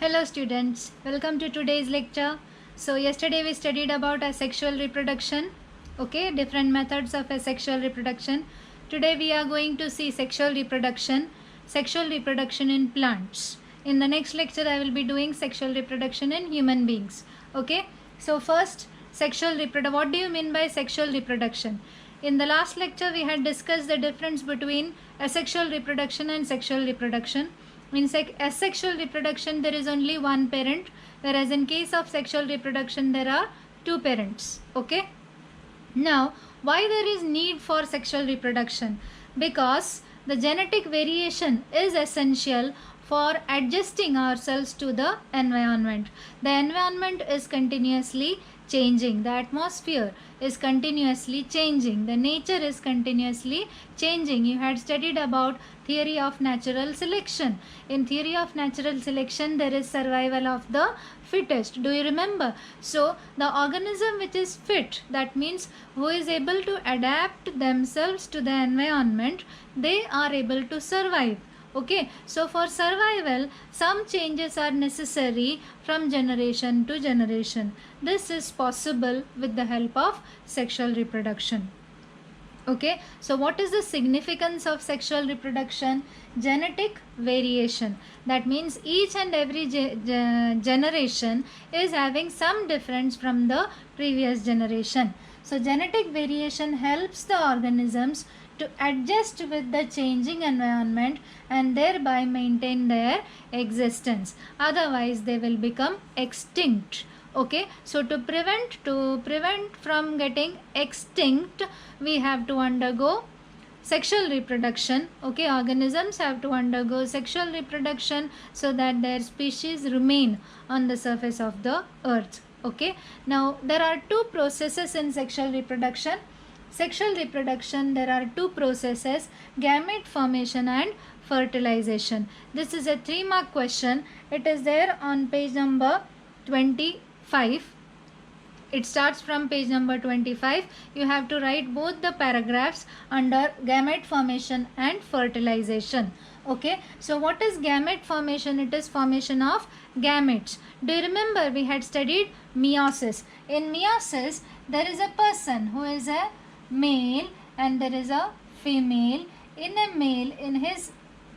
Hello students, welcome to today's lecture. So yesterday we studied about asexual reproduction, okay, different methods of asexual reproduction. Today we are going to see sexual reproduction in plants. In the next lecture I will be doing sexual reproduction in human beings, okay. So first, what do you mean by sexual reproduction? In the last lecture we had discussed the difference between asexual reproduction and sexual reproduction. In asexual reproduction there is only one parent, whereas in case of sexual reproduction there are two parents, okay. Now why there is need for sexual reproduction? Because the genetic variation is essential for adjusting ourselves to the environment. The environment is continuously changing, the atmosphere is continuously changing, the nature is continuously changing. You had studied about theory of natural selection. In theory of natural selection there is survival of the fittest. Do you remember? So the organism which is fit, that means who is able to adapt themselves to the environment, they are able to survive. Okay, so for survival some changes are necessary from generation to generation. This is possible with the help of sexual reproduction. Okay, so what is the significance of sexual reproduction? Genetic variation. That means each and every generation is having some difference from the previous generation. So genetic variation helps the organisms to adjust with the changing environment and thereby maintain their existence. Otherwise they will become extinct. Okay, so to prevent from getting extinct, we have to undergo sexual reproduction. Okay, organisms have to undergo sexual reproduction so that their species remain on the surface of the earth. Okay, now there are two processes in sexual reproduction. Sexual reproduction, there are two processes: gamete formation and fertilization. This is a 3-mark question. It is there on page number 25. It starts from page number 25. You have to write both the paragraphs under gamete formation and fertilization. Okay, so what is gamete formation? It is formation of gametes. Do you remember we had studied meiosis? In meiosis there is a person who is a male and there is a female. In a male, in his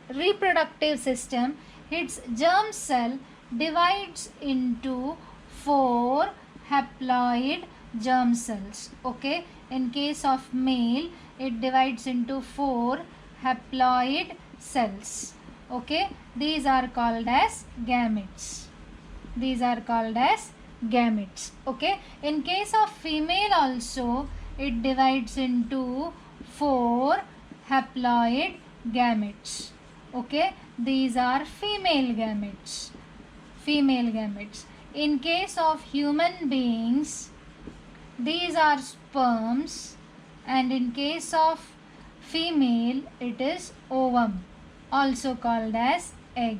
reproductive system, its germ cell divides into 4 haploid germ cells. Okay, in case of male it divides into 4 haploid cells. Okay, these are called as gametes. These are called as gametes. Okay, in case of female also it divides into 4 haploid gametes. Okay, these are female gametes. Female gametes. In case of human beings, these are sperms, and in case of female it is ovum, also called as egg.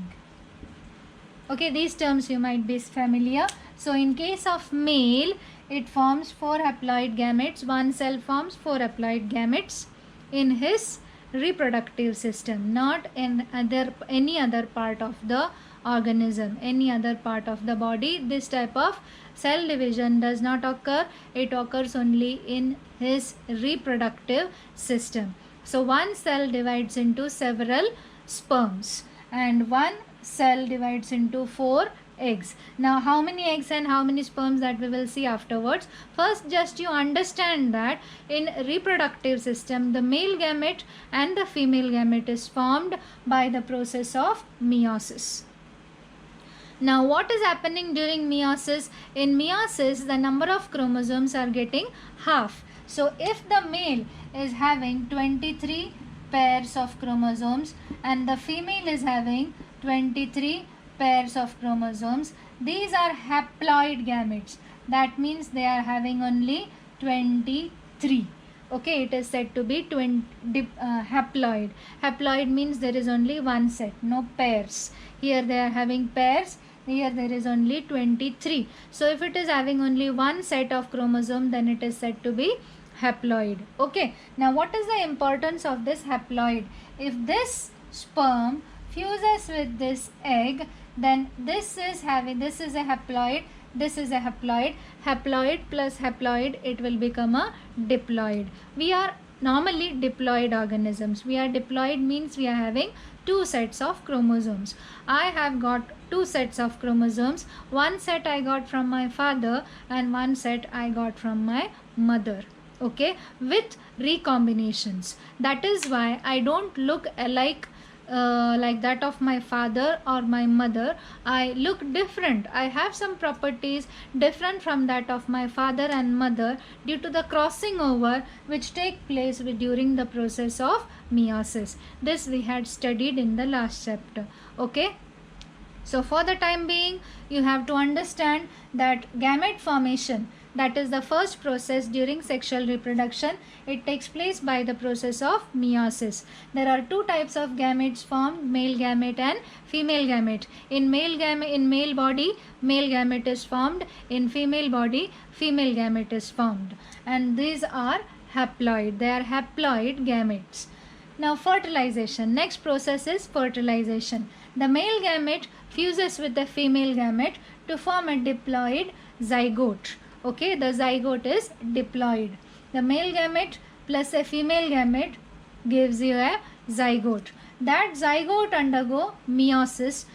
Okay, these terms you might be familiar. So in case of male it forms 4 haploid gametes. One cell forms 4 haploid gametes in his reproductive system, not in any other part of the organism, any other part of the body. This type of cell division does not occur. It occurs only in his reproductive system. So one cell divides into several sperms and one cell divides into 4 eggs. Now how many eggs and how many sperms, that we will see afterwards. First just you understand that in reproductive system the male gamete and the female gamete is formed by the process of meiosis. Now what is happening during meiosis? In meiosis the number of chromosomes are getting half. So if the male is having 23 pairs of chromosomes and the female is having 23 pairs of chromosomes, these are haploid gametes. That means they are having only 23. Okay, it is said to be haploid. Haploid means there is only one set, no pairs. Here they are having pairs. Here there is only 23. So if it is having only one set of chromosome, then it is said to be haploid. Okay, now what is the importance of this haploid? If this sperm fuses with this egg, then this is a haploid, this is a haploid. Haploid plus haploid, it will become a diploid. We are normally diploid organisms. We are diploid means we are having two sets of chromosomes. I have got two sets of chromosomes. One set I got from my father and one set I got from my mother. Okay, with recombinations. That is why I don't look alike like that of my father or my mother. I look different. I have some properties different from that of my father and mother due to the crossing over which take place during the process of meiosis. This we had studied in the last chapter. Okay, so for the time being you have to understand that gamete formation, that is the first process during sexual reproduction, it takes place by the process of meiosis. There are two types of gametes formed, male gamete and female gamete. In male body, male gamete is formed. In female body, female gamete is formed. And these are haploid. They are haploid gametes. Now fertilization. Next process is fertilization. The male gamete fuses with the female gamete to form a diploid zygote. Okay, the zygote is diploid. The male gamete plus a female gamete gives you a zygote. That zygote undergo mitosis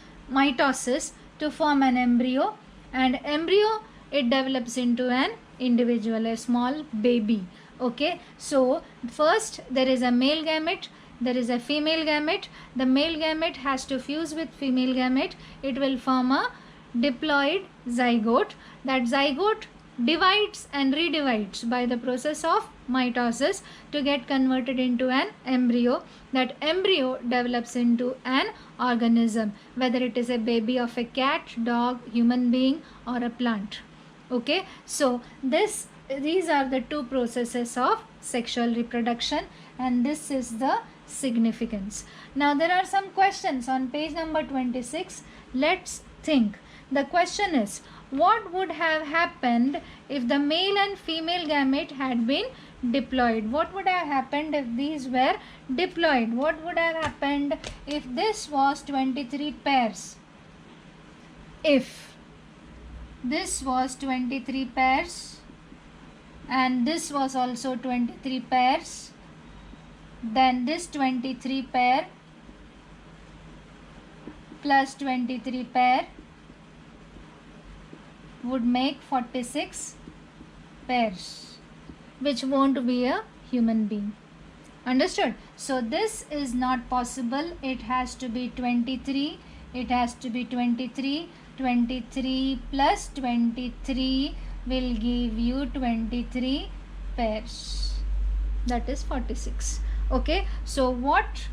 to form an embryo, and embryo, it develops into an individual, a small baby. Okay, so first there is a male gamete, there is a female gamete. The male gamete has to fuse with female gamete. It will form a diploid zygote. That zygote divides and redivides by the process of mitosis to get converted into an embryo. That embryo develops into an organism, whether it is a baby of a cat, dog, human being or a plant. Okay, so these are the two processes of sexual reproduction, and this is the significance. Now there are some questions on page number 26. Let's think. The question is, what would have happened if the male and female gamete had been diploid? What would have happened if these were diploid? What would have happened if this was 23 pairs? If this was 23 pairs and this was also 23 pairs, then this 23 pair plus 23 pair would make 46 pairs, which won't be a human being. Understood? So this is not possible. It has to be 23. It has to be 23. 23 plus 23 will give you 23 pairs. That is 46. Okay. So what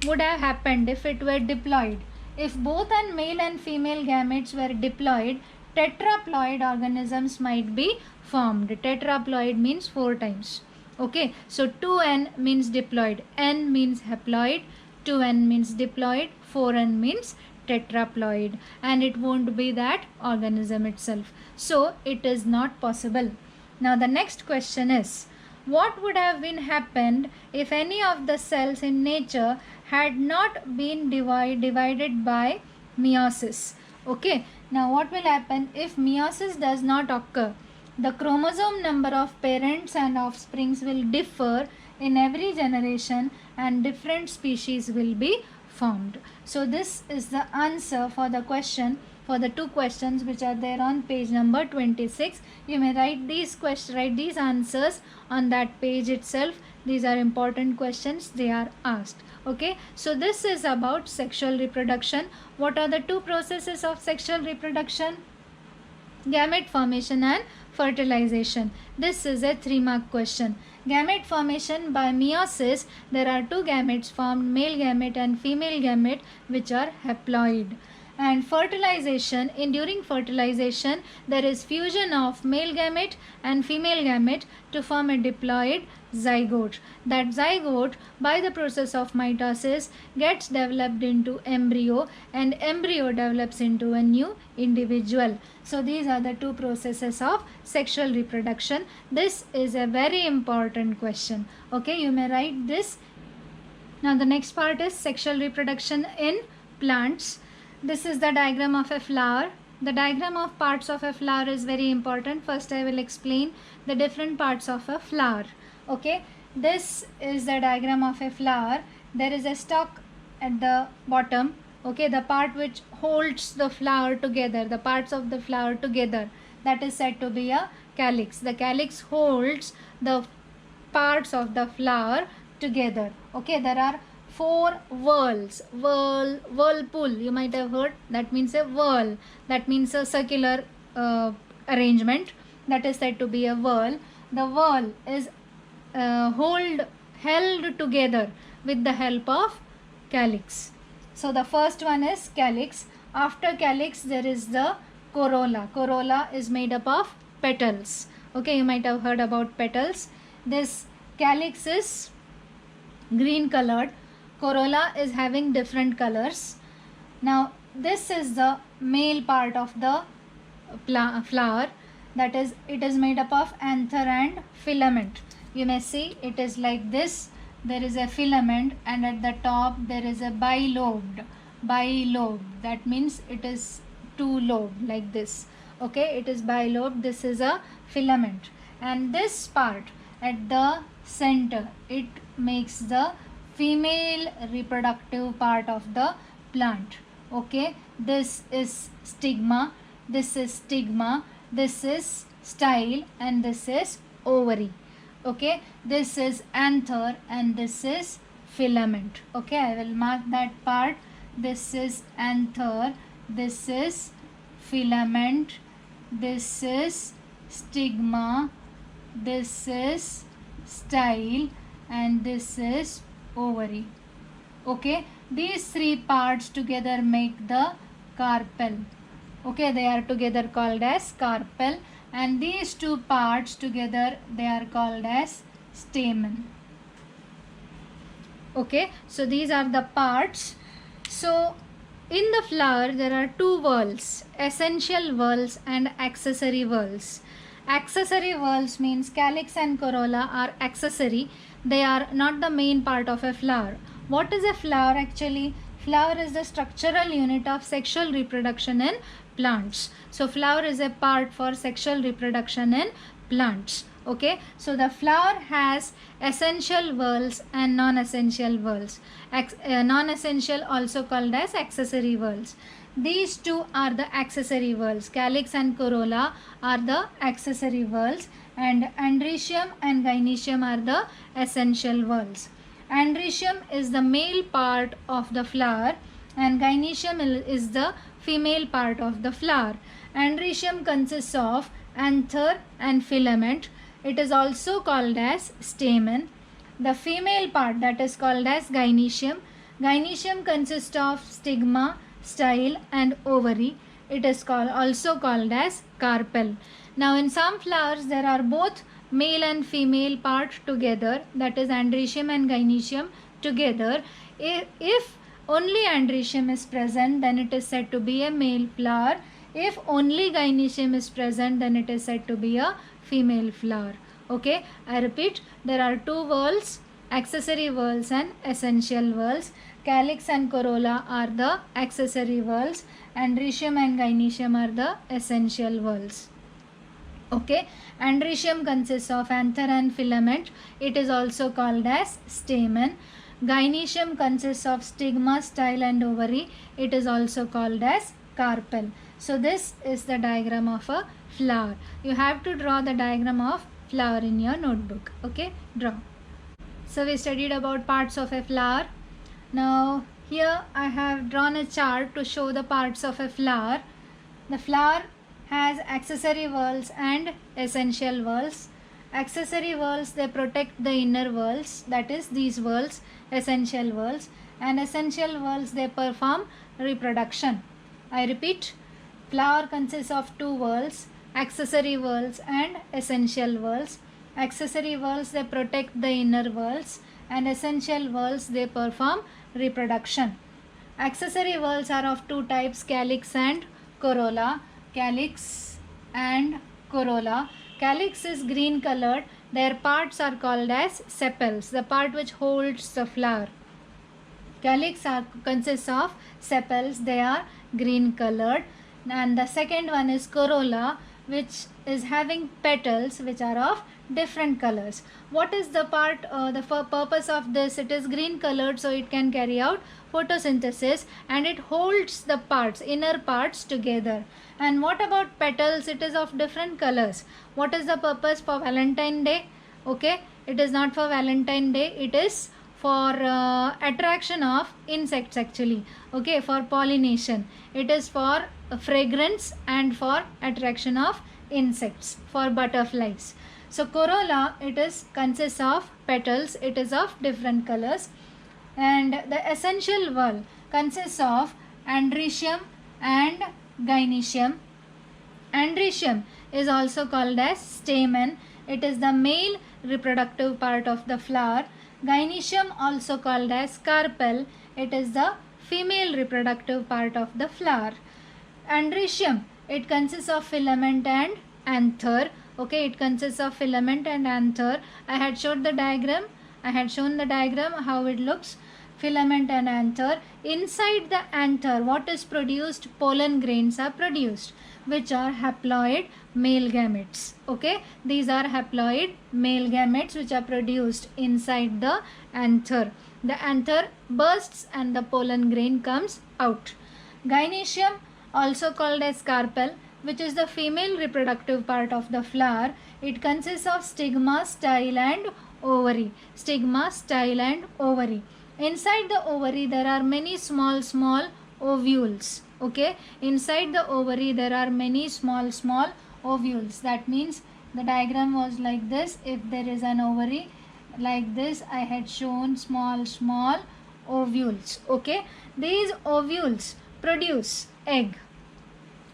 would have happened if it were diploid? If both an male and female gametes were diploid, tetraploid organisms might be formed. Tetraploid means 4 times. Okay, so 2n means diploid, n means haploid, 2n means diploid, 4n means tetraploid, and it won't be that organism itself. So it is not possible. Now the next question is, what would have been happened if any of the cells in nature had not been divided by meiosis? Okay, now what will happen if meiosis does not occur? The chromosome number of parents and offsprings will differ in every generation and different species will be formed. So this is the answer for the question, for the two questions which are there on page number 26. You may write these answers on that page itself. These are important questions, they are asked. Okay, so this is about sexual reproduction. What are the two processes of sexual reproduction? Gamete formation and fertilization. This is a 3-mark question. Gamete formation by meiosis, there are two gametes formed, male gamete and female gamete, which are haploid. And fertilization, during fertilization there is fusion of male gamete and female gamete to form a diploid zygote. That zygote, by the process of mitosis, gets developed into embryo, and embryo develops into a new individual. So these are the two processes of sexual reproduction. This is a very important question. Okay, you may write this. Now the next part is sexual reproduction in plants. This is the diagram of a flower. The diagram of parts of a flower is very important. First I will explain the different parts of a flower. Okay, this is the diagram of a flower. There is a stalk at the bottom. Okay, the part which holds the flower together, the parts of the flower together, that is said to be a calyx. The calyx holds the parts of the flower together. Okay, there are four whorls. Whirlpool, you might have heard, that means a whirl, that means a circular arrangement, that is said to be a whirl. The whirl is held together with the help of calyx. So the first one is calyx. After calyx there is the corolla. Corolla is made up of petals. Okay, you might have heard about petals. This calyx is green colored. Corolla is having different colors. Now this is the male part of the flower, that is, it is made up of anther and filament. You may see it is like this. There is a filament and at the top there is a bilobed. That means it is two lobed like this. Okay, it is bilobed. This is a filament, and this part at the center, it makes the female reproductive part of the plant. Okay, this is stigma, this is style, and this is ovary. Okay, this is anther and this is filament. Okay, I will mark that part. This is anther, this is filament, this is stigma, this is style, and this is ovary. Okay, these three parts together make the carpel. Okay, they are together called as carpel, and these two parts together they are called as stamen. Okay, so these are the parts. So in the flower there are two whorls, essential whorls and accessory whorls. Accessory whorls means calyx and corolla are accessory. They are not the main part of a flower. What is a flower actually? Flower is the structural unit of sexual reproduction in plants. So flower is a part for sexual reproduction in plants. Okay, so the flower has essential whorls and non-essential whorls. Non-essential also called as accessory whorls. These two are the accessory whorls. Calyx and corolla are the accessory whorls, and androecium and gynoecium are the essential whorls. Androecium is the male part of the flower and gynoecium is the female part of the flower. Androecium consists of anther and filament. It is also called as stamen. The female part, that is called as gynoecium. Gynoecium consists of stigma, style, and ovary. It is also called as carpel. Now in some flowers there are both male and female part together, that is androecium and gynoecium together. If only androecium is present, then it is said to be a male flower. If only gynoecium is present, then it is said to be a female flower. Okay, I repeat, there are two whorls, accessory whorls and essential whorls. Calyx and corolla are the accessory whorls. Androecium and gynoecium are the essential whorls. Okay, androecium consists of anther and filament. It is also called as stamen. Gynoecium consists of stigma, style, and ovary. It is also called as carpel. So this is the diagram of a flower. You have to draw the diagram of flower in your notebook. Okay, draw. So we studied about parts of a flower. Now here I have drawn a chart to show the parts of a flower. The flower has accessory whorls and essential whorls. Accessory whorls, they protect the inner whorls, that is these whorls, essential whorls, and essential whorls, they perform reproduction. I repeat, flower consists of two whorls, accessory whorls and essential whorls. Accessory whorls, they protect the inner whorls, and essential whorls, they perform reproduction. Accessory whorls are of two types, calyx and corolla. Calyx and corolla. Calyx is green colored. Their parts are called as sepals, the part which holds the flower. Calyx consists of sepals, they are green colored. And the second one is corolla, which is having petals which are of different colors. What is the purpose of this? It is green colored, so it can carry out photosynthesis and it holds the inner parts together. And what about petals? It is of different colors. What is the purpose for Valentine Day? Okay, it is not for Valentine Day, it is for attraction of insects actually. Okay, for pollination. It is for fragrance and for attraction of insects, for butterflies. So corolla, it is consists of petals, it is of different colors. And the essential whorl consists of androecium and gynoecium. Androecium is also called as stamen, it is the male reproductive part of the flower. Gynoecium, also called as carpel, it is the female reproductive part of the flower. Androecium, it consists of filament and anther. Okay, it consists of filament and anther. I had shown the diagram how it looks. Filament and anther. Inside the anther, what is produced? Pollen grains are produced, which are haploid male gametes. Okay, these are haploid male gametes which are produced inside the anther. The anther bursts and the pollen grain comes out. Gynoecium, also called as carpel, which is the female reproductive part of the flower. It consists of stigma, style and ovary. Stigma, style and ovary. Inside the ovary there are many small ovules. Okay, inside the ovary there are many small ovules. That means the diagram was like this. If there is an ovary like this, I had shown small ovules. Okay, these ovules produce egg.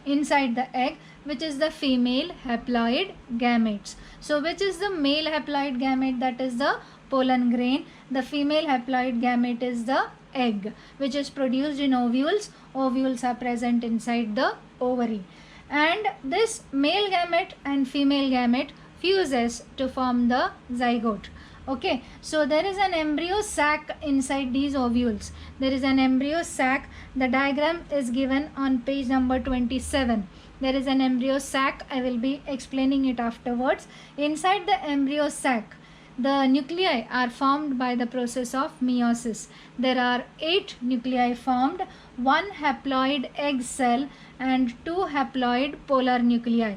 Inside the egg, which is the female haploid gametes. So which is the male haploid gamete? That is the pollen grain. The female haploid gamete is the egg, which is produced in ovules. Ovules are present inside the ovary. And this male gamete and female gamete fuses to form the zygote. Okay, so there is an embryo sac inside these ovules. There is an embryo sac. The diagram is given on page number 27. There is an embryo sac. I will be explaining it afterwards. Inside the embryo sac, the nuclei are formed by the process of meiosis. There are 8 nuclei formed, 1 haploid egg cell and 2 haploid polar nuclei.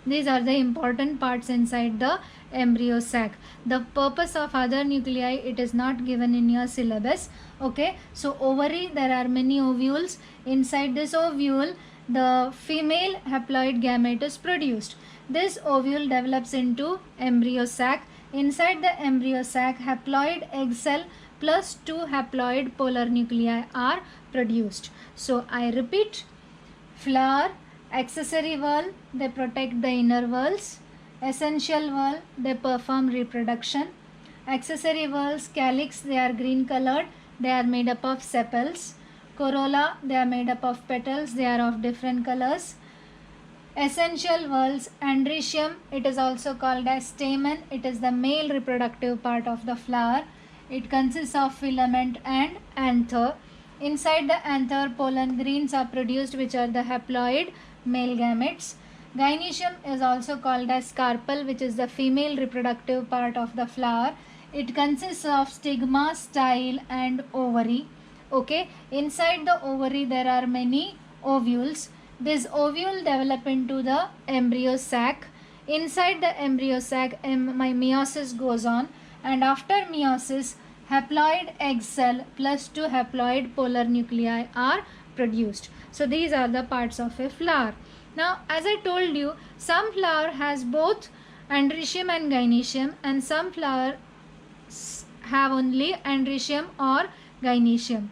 These are the important parts inside the embryo sac. The purpose of other nuclei, it is not given in your syllabus. Okay, so ovary, there are many ovules. Inside this ovule, the female haploid gamete is produced. This ovule develops into embryo sac. Inside the embryo sac, haploid egg cell plus 2 haploid polar nuclei are produced. So I repeat: flower, accessory whorl, they protect the inner whorls. Essential whorl, they perform reproduction. Accessory whorls, calyx, they are green colored, they are made up of sepals. Corolla, they are made up of petals, they are of different colors. Essential whorls, androecium, it is also called as stamen, it is the male reproductive part of the flower. It consists of filament and anther. Inside the anther, pollen grains are produced, which are the haploid male gametes. Gynoecium is also called as carpel, which is the female reproductive part of the flower. It consists of stigma, style and ovary. Okay, inside the ovary there are many ovules. This ovule develop into the embryo sac. Inside the embryo sac, meiosis goes on, and after meiosis, haploid egg cell plus 2 haploid polar nuclei are produced. So these are the parts of a flower. Now, as I told you, some flower has both androecium and gynoecium, and some flower have only androecium or gynoecium.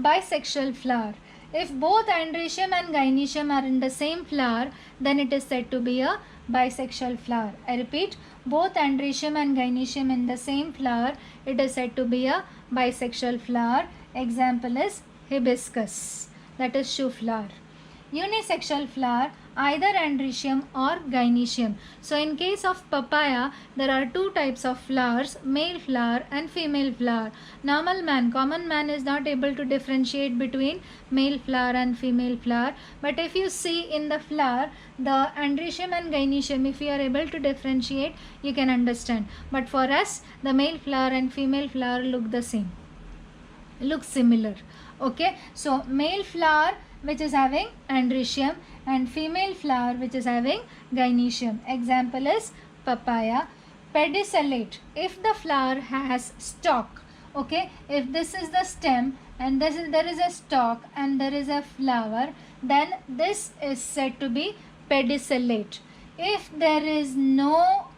Bisexual flower. If both androecium and gynoecium are in the same flower, then it is said to be a bisexual flower. I repeat, both androecium and gynoecium in the same flower, it is said to be a bisexual flower. Example is hibiscus, that is shoe flower. Unisexual flower, either androecium or gynoecium. So in case of papaya, there are two types of flowers, male flower and female flower. Common man is not able to differentiate between male flower and female flower. But if you see in the flower, the androecium and gynoecium, if you are able to differentiate, you can understand. But for us, the male flower and female flower look the same, look similar. Okay, so male flower which is having androecium and female flower which is having gynoecium. Example is papaya. Pedicellate, if the flower has stalk, okay, if this is the stem and there is a stalk and there is a flower, then this is said to be pedicellate. If there is no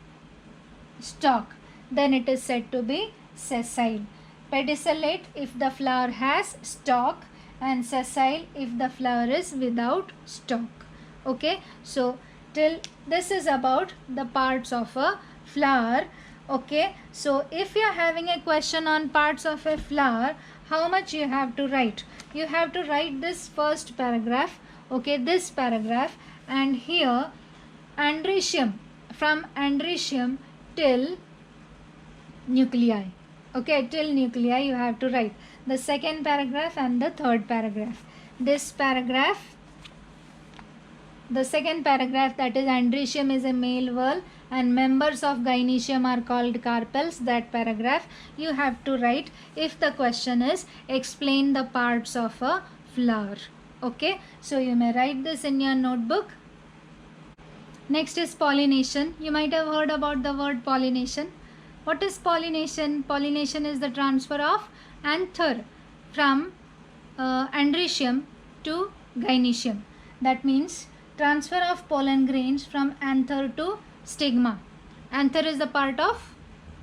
stalk, then it is said to be sessile. Pedicellate if the flower has stalk, and sessile if the flower is without stalk. Okay, so till this is about the parts of a flower. Okay, so if you are having a question on parts of a flower, how much you have to write? You have to write this first paragraph, okay, this paragraph, and here androecium, from androecium till nuclei. Okay, till nuclei you have to write the second paragraph and the third paragraph. This paragraph, the second paragraph, that is androecium is a male whorl and members of gynoecium are called carpels, that paragraph you have to write if the question is explain the parts of a flower. Okay, so you may write this in your notebook. Next is pollination. You might have heard about the word pollination. What is pollination? Pollination is the transfer of anther from androecium to gynoecium. That means transfer of pollen grains from anther to stigma. Anther is the part of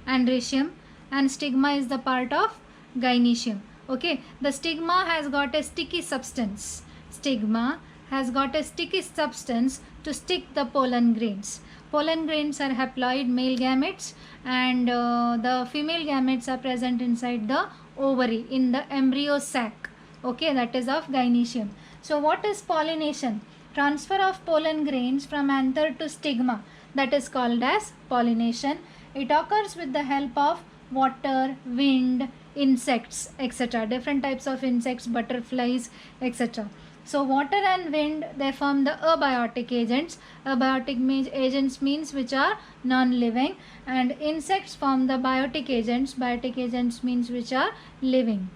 androecium and stigma is the part of gynoecium. Okay, the stigma has got a sticky substance. Stigma has got a sticky substance to stick the pollen grains. Pollen grains are haploid male gametes, and the female gametes are present inside the ovary in the embryo sac. Okay, that is of gynoecium. So what is pollination? Transfer of pollen grains from anther to stigma, that is called as pollination. It occurs with the help of water, wind, insects, etc. Different types of insects, butterflies, etc. So water and wind, they form the abiotic agents. Abiotic agents means which are non-living, and insects form the biotic agents. Biotic agents means which are living.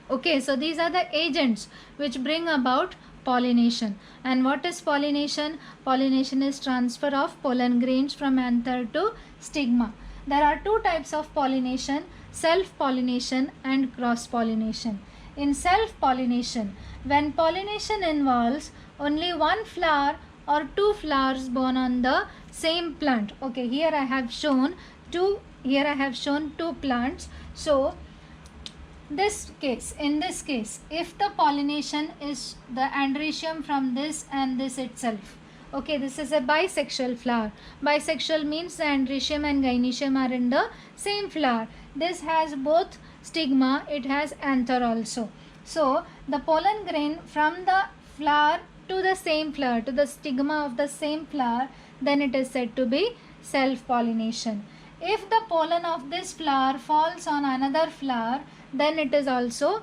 Okay, so these are the agents which bring about pollination. And what is pollination? Pollination is transfer of pollen grains from anther to stigma. There are two types of pollination, self-pollination and cross-pollination. In self-pollination, when pollination involves only one flower or two flowers born on the same plant. Okay, here I have shown two plants. So in this case, if the pollination is the androecium from this and this itself. Okay, this is a bisexual flower. Bisexual means the androecium and gynoecium are in the same flower. This has both stigma, it has anther also. So the pollen grain from the flower to the same flower, to the stigma of the same flower, then it is said to be self-pollination. If the pollen of this flower falls on another flower, then it is also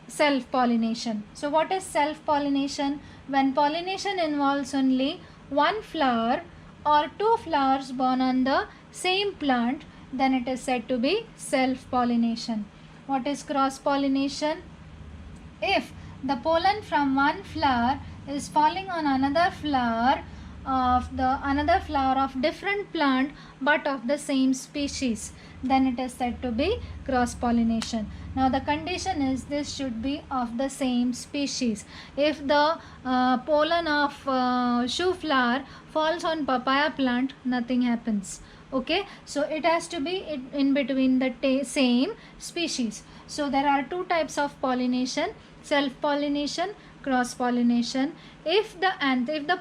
self-pollination. So what is self-pollination? When pollination involves only one flower or two flowers born on the same plant, then it is said to be self-pollination. What is cross-pollination? If the pollen from one flower is falling on another flower of different plant but of the same species, then it is said to be cross-pollination. Now the condition is this should be of the same species. If the pollen of shoe flower falls on papaya plant, nothing happens. Okay, so it has to be in between the same species. So there are two types of pollination, self-pollination, cross-pollination. If the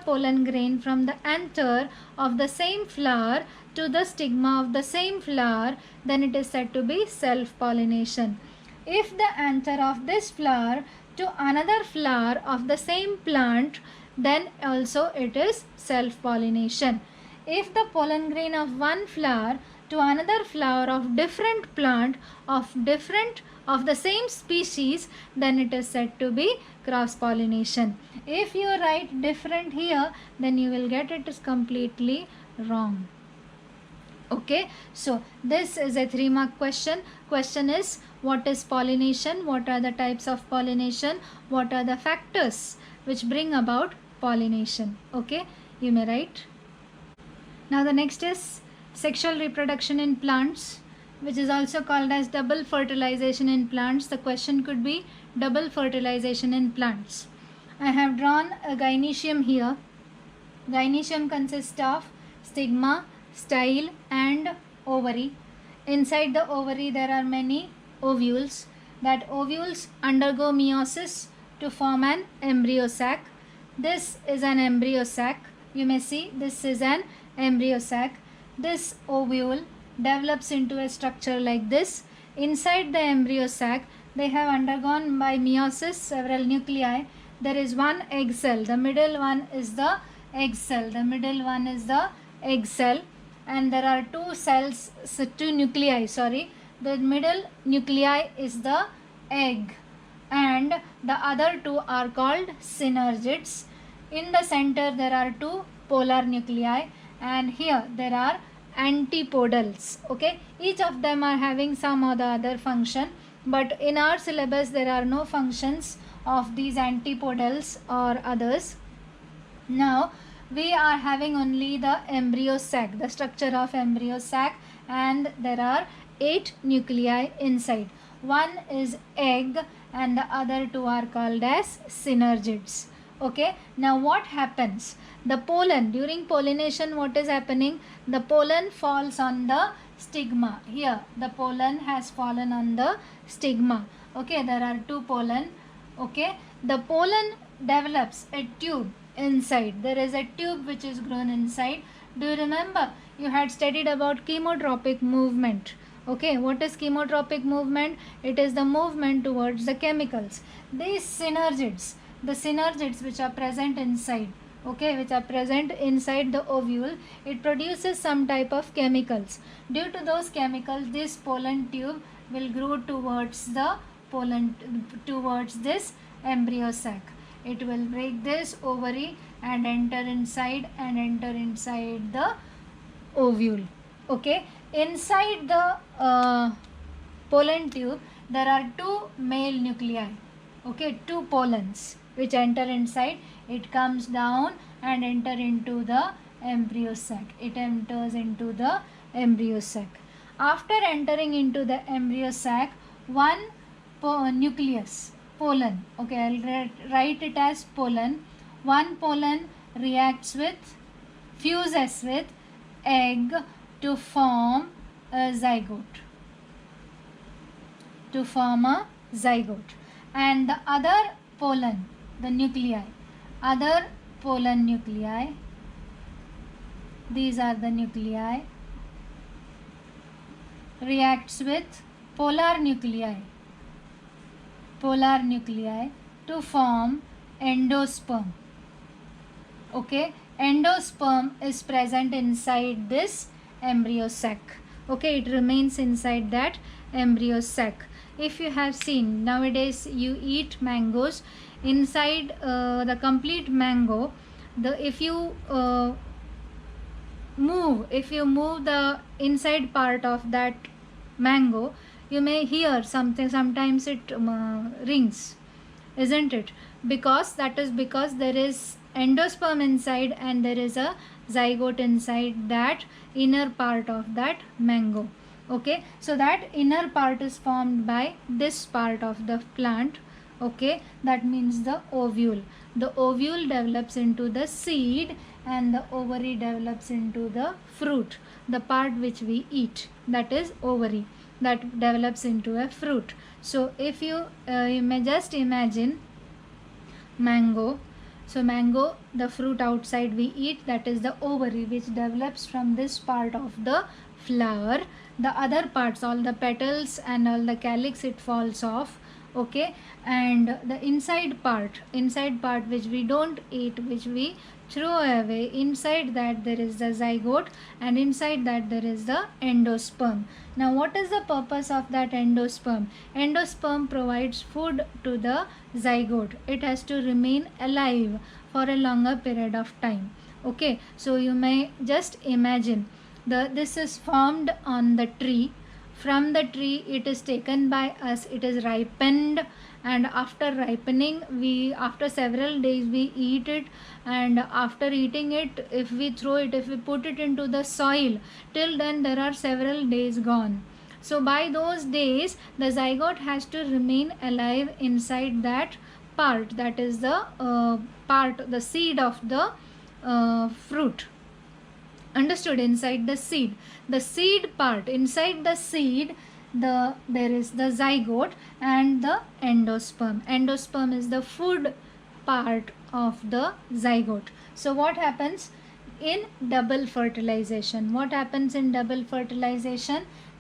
pollen grain from the anther of the same flower to the stigma of the same flower, then it is said to be self-pollination. If the anther of this flower to another flower of the same plant then also it is self-pollination. If the pollen grain of one flower to another flower of different plant of the same species, then it is said to be cross-pollination. If you write different here, then you will get it is completely wrong. Okay, so this is a 3-mark question. Question is, what is pollination? What are the types of pollination? What are the factors which bring about pollination? Okay, you may write. Now the next is sexual reproduction in plants, which is also called as double fertilization in plants. The question could be double fertilization in plants. I have drawn a gynoecium here. Gynoecium consists of stigma, style and ovary. Inside the ovary there are many ovules. That ovules undergo meiosis to form an embryo sac. This is an embryo sac. You may see this is an embryo sac. This ovule develops into a structure like this. Inside the embryo sac they have undergone by meiosis several nuclei. There is one egg cell. The middle one is the egg cell. The middle one is the egg cell. And there are two nuclei, sorry. The middle nuclei is the egg and the other two are called synergids. In the center there are two polar nuclei and here there are antipodals. Okay, each of them are having some or the other function, but in our syllabus there are no functions of these antipodals or others. Now we are having only the embryo sac, the structure of embryo sac, and there are 8 nuclei inside. One is egg and the other two are called as synergids. Okay, now what happens? The pollen, during pollination what is happening? The pollen falls on the stigma. Here the pollen has fallen on the stigma. Okay, there are 2 pollen. Okay, the pollen develops a tube inside. There is a tube which is grown inside. Do you remember you had studied about chemotropic movement? Okay, what is chemotropic movement? It is the movement towards the chemicals. These synergids, the synergids which are present inside, okay, which are present inside the ovule, it produces some type of chemicals. Due to those chemicals, this pollen tube will grow towards the towards this embryo sac. It will break this ovary and enter inside the ovule. Okay, inside the pollen tube there are 2 male nuclei. Okay, 2 pollens which enter inside. It comes down and enter into the embryo sac. It enters into the embryo sac. After entering into the embryo sac, one nucleus, pollen, okay, I'll write it as pollen. One pollen fuses with egg to form a zygote. And the other pollen, the nuclei, other pollen nuclei, these are the nuclei, reacts with polar nuclei to form endosperm. Okay, endosperm is present inside this embryo sac. Okay, it remains inside that embryo sac. If you have seen, nowadays you eat mangoes, inside the complete mango, if you move the inside part of that mango, you may hear something, sometimes it rings, isn't it? Because there is endosperm inside and there is a zygote inside that inner part of that mango. Okay, so that inner part is formed by this part of the plant. Okay, that means the ovule. The ovule develops into the seed and the ovary develops into the fruit, the part which we eat, that is ovary, that develops into a fruit. So if you may just imagine mango. So mango, the fruit outside we eat, that is the ovary which develops from this part of the flower. The other parts, all the petals and all the calyx, it falls off. okay, and the inside part which we don't eat, which we throw away, inside that there is the zygote, and inside that there is the endosperm. Now what is the purpose of that endosperm? Endosperm provides food to the zygote. It has to remain alive for a longer period of time. Okay, so you may just imagine this is formed on the tree. From the tree it is taken by us, it is ripened, and after ripening, after several days we eat it, and after eating it, if we put it into the soil, till then there are several days gone. So by those days the zygote has to remain alive inside that part, that is the seed of the fruit. Understood? Inside the seed part, inside the seed, there is the zygote and the endosperm is the food part of the zygote. So what happens in double fertilization?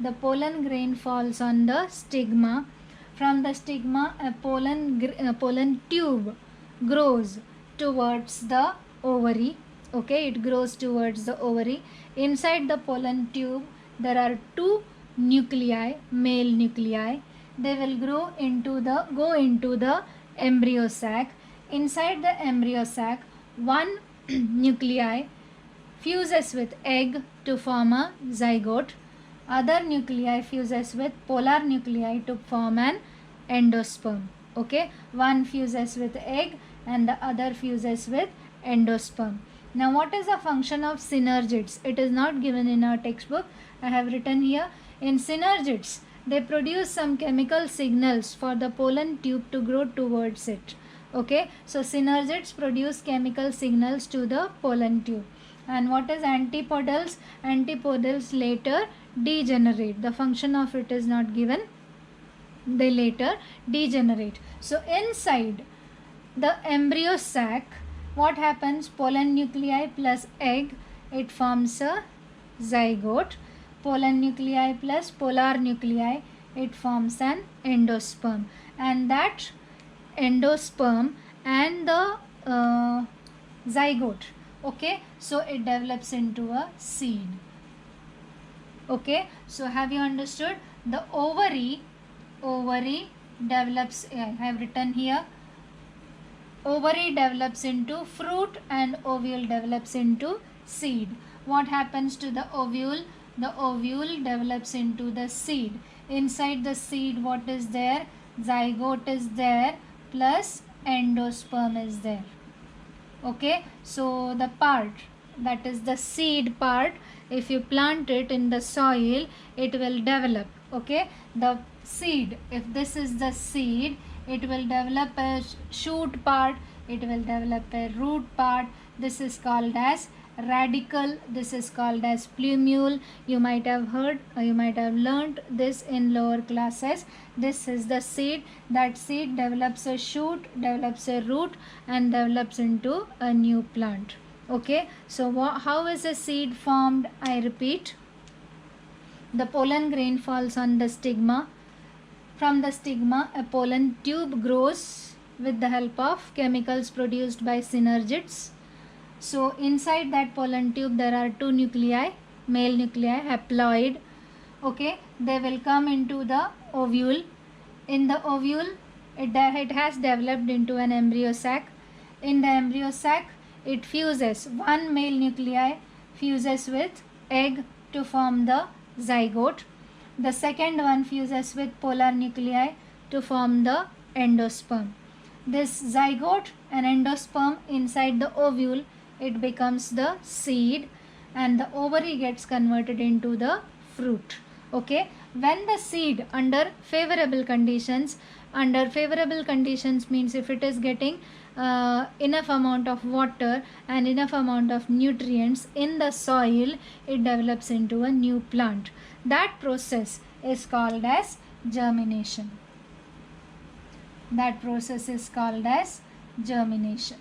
The pollen grain falls on the stigma. From the stigma, a pollen tube grows towards the ovary. Okay, it grows towards the ovary. Inside the pollen tube there are two nuclei, male nuclei. They will go into the embryo sac. Inside the embryo sac, one nuclei fuses with egg to form a zygote. Other nuclei fuses with polar nuclei to form an endosperm. Okay, one fuses with egg and the other fuses with endosperm. Now what is the function of synergids? It is not given in our textbook. I have written here. In synergids, they produce some chemical signals for the pollen tube to grow towards it. Okay, so synergids produce chemical signals to the pollen tube. And what is antipodals? Antipodals later degenerate. The function of it is not given. They later degenerate. So inside the embryo sac, what happens? Pollen nuclei plus egg, it forms a zygote. Pollen nuclei plus polar nuclei, it forms an endosperm. And that endosperm and the zygote, okay, so it develops into a seed. Okay, so have you understood? The ovary develops, I have written here, ovary develops into fruit and ovule develops into seed. What happens to the ovule? The ovule develops into the seed. Inside the seed, what is there? Zygote is there plus endosperm is there. Okay, so the part, that is the seed part, if you plant it in the soil, it will develop. Okay, the seed, if this is the seed, it will develop a shoot part, it will develop a root part. This is called as radicle, this is called as plumule. You might have heard or you might have learnt this in lower classes. This is the seed. That seed develops a shoot, develops a root and develops into a new plant. Okay, so how is a seed formed? I repeat, the pollen grain falls on the stigma. From the stigma, a pollen tube grows with the help of chemicals produced by synergids. So inside that pollen tube there are two nuclei, male nuclei, haploid. Okay, they will come into the ovule. In the ovule, it has developed into an embryo sac. In the embryo sac, it fuses, one male nuclei fuses with egg to form the zygote. The second one fuses with polar nuclei to form the endosperm. This zygote and endosperm inside the ovule, it becomes the seed and the ovary gets converted into the fruit. Okay, when the seed under favorable conditions means if it is getting enough amount of water and enough amount of nutrients in the soil, it develops into a new plant. That process is called as germination. That process is called as germination.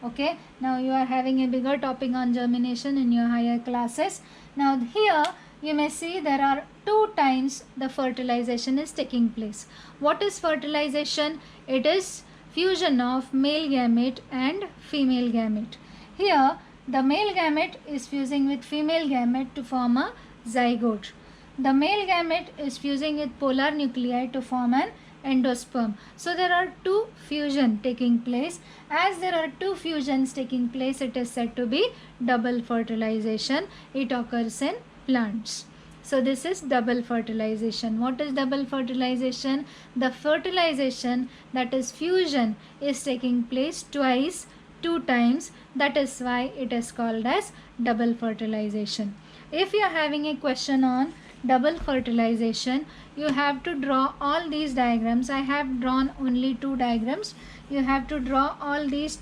Okay, now you are having a bigger topic on germination in your higher classes. Now here you may see there are 2 times the fertilization is taking place. What is fertilization? It is fusion of male gamete and female gamete. Here the male gamete is fusing with female gamete to form a zygote. The male gamete is fusing with polar nuclei to form an endosperm. So there are 2 fusion taking place. As there are 2 fusions taking place, it is said to be double fertilization. It occurs in plants. So this is double fertilization. What is double fertilization? The fertilization, that is fusion, is taking place twice, 2 times. That is why it is called as double fertilization. If you are having a question on double fertilization, you have to draw all these diagrams. I have drawn only 2 diagrams. You have to draw all these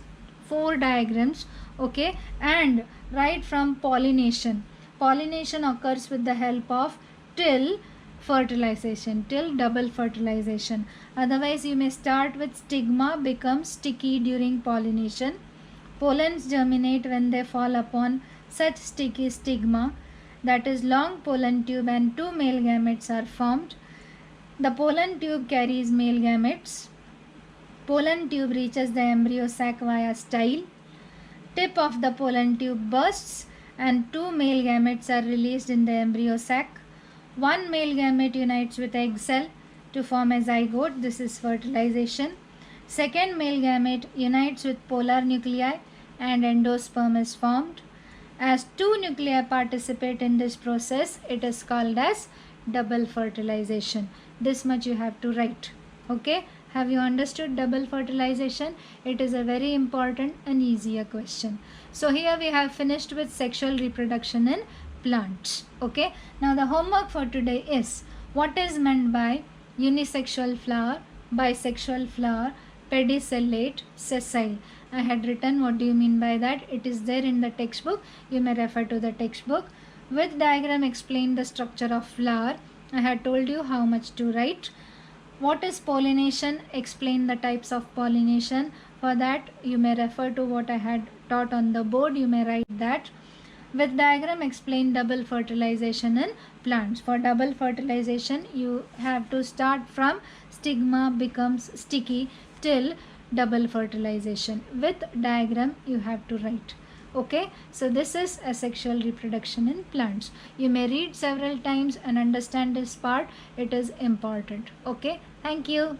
4 diagrams, okay, and write from pollination. Pollination occurs with the help of till fertilization, till double fertilization. Otherwise, you may start with stigma becomes sticky during pollination. Pollens germinate when they fall upon such sticky stigma, that is long pollen tube, and 2 male gametes are formed. The pollen tube carries male gametes. Pollen tube reaches the embryo sac via style. Tip of the pollen tube bursts and 2 male gametes are released in the embryo sac. 1 male gamete unites with egg cell to form a zygote. This is fertilization. Second male gamete unites with polar nuclei and endosperm is formed. As 2 nuclei participate in this process, it is called as double fertilization. This much you have to write. Okay? Have you understood double fertilization? It is a very important and easier question. So here we have finished with sexual reproduction in plants. Okay? Now the homework for today is, what is meant by unisexual flower, bisexual flower, pedicellate, sessile? I had written what do you mean by that. It is there in the textbook. You may refer to the textbook. With diagram explain the structure of flower. I had told you how much to write. What is pollination? Explain the types of pollination. For that you may refer to what I had taught on the board. You may write that. With diagram explain double fertilization in plants. For double fertilization you have to start from stigma becomes sticky till double fertilization. With diagram you have to write. Okay, so this is asexual reproduction in plants. You may read several times and understand this part. It is important. Okay, thank you.